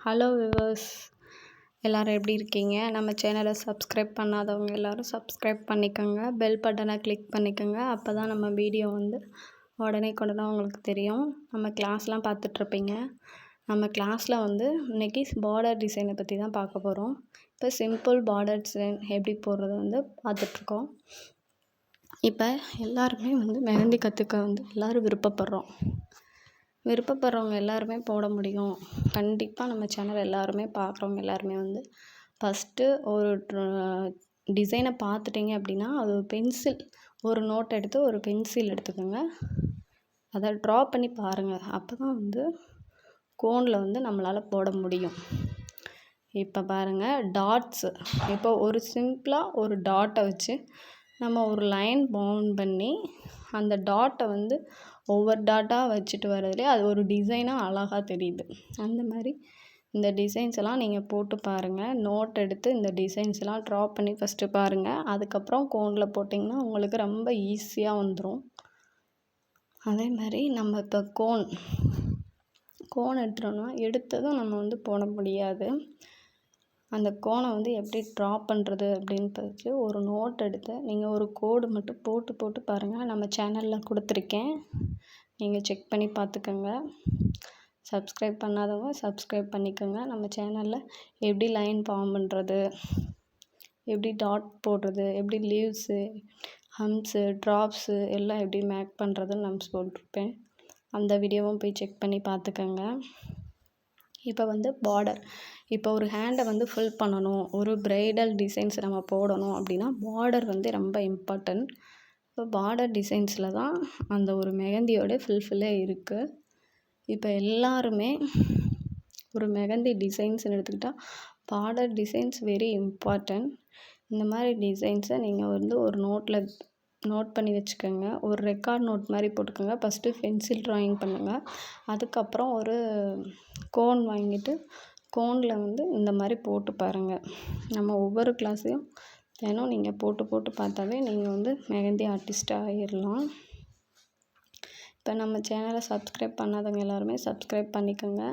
Hello viewers, எல்லோரும் எப்படி இருக்கீங்க? நம்ம சேனலை சப்ஸ்கிரைப் பண்ணாதவங்க எல்லோரும் சப்ஸ்கிரைப் பண்ணிக்கோங்க. பெல் பட்டனை கிளிக் பண்ணிக்கோங்க. அப்போ தான் நம்ம வீடியோ உடனே உங்களுக்கு தெரியும். நம்ம கிளாஸ்லாம் பார்த்துட்ருப்பீங்க. நம்ம கிளாஸில் இன்றைக்கி பார்டர் டிசைனை பற்றி தான் பார்க்க போகிறோம். இப்போ சிம்பிள் பார்டர் டிசைன் எப்படி போடுறது பார்த்துட்ருக்கோம். இப்போ எல்லாருமே மெஹந்தி கற்றுக்க எல்லோரும் விருப்பப்படுறவங்க எல்லாருமே போட முடியும். கண்டிப்பாக நம்ம சேனல் எல்லாருமே பார்க்குறவங்க எல்லாருமே ஃபஸ்ட்டு ஒரு டிசைனை பார்த்துட்டிங்க அப்படின்னா, அது ஒரு நோட் எடுத்து ஒரு பென்சில் எடுத்துக்கோங்க. அதை ட்ரா பண்ணி பாருங்கள். அப்போ தான் கோனில் நம்மளால் போட முடியும். இப்போ பாருங்கள், டாட்ஸு. இப்போ ஒரு சிம்பிளாக ஒரு டாட்டை வச்சு நம்ம ஒரு லைன் பவுண்ட் பண்ணி அந்த டாட்டை ஒவ்வொரு டாட்டாக வச்சுட்டு வரதுலேயே அது ஒரு டிசைனாக அழகாக தெரியுது. அந்த மாதிரி இந்த டிசைன்ஸ் எல்லாம் நீங்கள் போட்டு பாருங்கள். நோட் எடுத்து இந்த டிசைன்ஸ் எல்லாம் ட்ரா பண்ணி ஃபஸ்ட்டு பாருங்கள். அதுக்கப்புறம் கோனில் போட்டிங்கன்னா உங்களுக்கு ரொம்ப ஈஸியாக வந்துடும். அதே மாதிரி நம்ம இப்போ கோன் எடுத்துட்டோம்னா எடுத்ததும் நம்ம போட முடியாது. அந்த கோனை எப்படி ட்ரா பண்ணுறது அப்படின்னு பார்த்து ஒரு நோட் எடுத்து நீங்கள் ஒரு கோடு மட்டும் போட்டு பாருங்கள். நம்ம சேனலில் கொடுத்துருக்கேன், நீங்கள் செக் பண்ணி பார்த்துக்கோங்க. சப்ஸ்கிரைப் பண்ணாதவங்க சப்ஸ்கிரைப் பண்ணிக்கோங்க. நம்ம சேனலில் எப்படி லைன் ஃபார்ம் பண்ணுறது, எப்படி டாட் போடுறது, எப்படி லீவ்ஸு, ஹம்ஸு, ட்ராப்ஸு எல்லாம் எப்படி மேக் பண்ணுறதுன்னு நான் சொல்லியிருப்பேன். அந்த வீடியோவும் போய் செக் பண்ணி பார்த்துக்கோங்க. இப்போ பார்டர், இப்போ ஒரு ஹேண்டை ஃபில் பண்ணணும், ஒரு ப்ரைடல் டிசைன்ஸ் நம்ம போடணும் அப்படின்னா பார்டர் ரொம்ப இம்பார்ட்டன்ட். இப்போ பார்டர் டிசைன்ஸில் தான் அந்த ஒரு மெஹந்தியோட ஃபுல்ஃபில்லே இருக்குது. இப்போ எல்லாருமே ஒரு மெஹந்தி டிசைன்ஸ்னு எடுத்துக்கிட்டால் பார்டர் டிசைன்ஸ் வெரி இம்பார்ட்டன்ட். இந்த மாதிரி டிசைன்ஸை நீங்கள் ஒரு நோட் பண்ணி வச்சுக்கோங்க. ஒரு ரெக்கார்ட் நோட் மாதிரி போட்டுக்கோங்க. ஃபஸ்ட்டு பென்சில் ட்ராயிங் பண்ணுங்கள். அதுக்கப்புறம் ஒரு கோன் வாங்கிட்டு கோனில் இந்த மாதிரி போட்டு பாருங்கள். நம்ம ஒவ்வொரு கிளாஸையும் தினம் நீங்கள் போட்டு பார்த்தாவே நீங்கள் மெஹந்தி ஆர்டிஸ்ட்டாக ஆகிடலாம். இப்போ நம்ம சேனலை சப்ஸ்கிரைப் பண்ணாதவங்க எல்லாருமே சப்ஸ்கிரைப் பண்ணிக்கோங்க.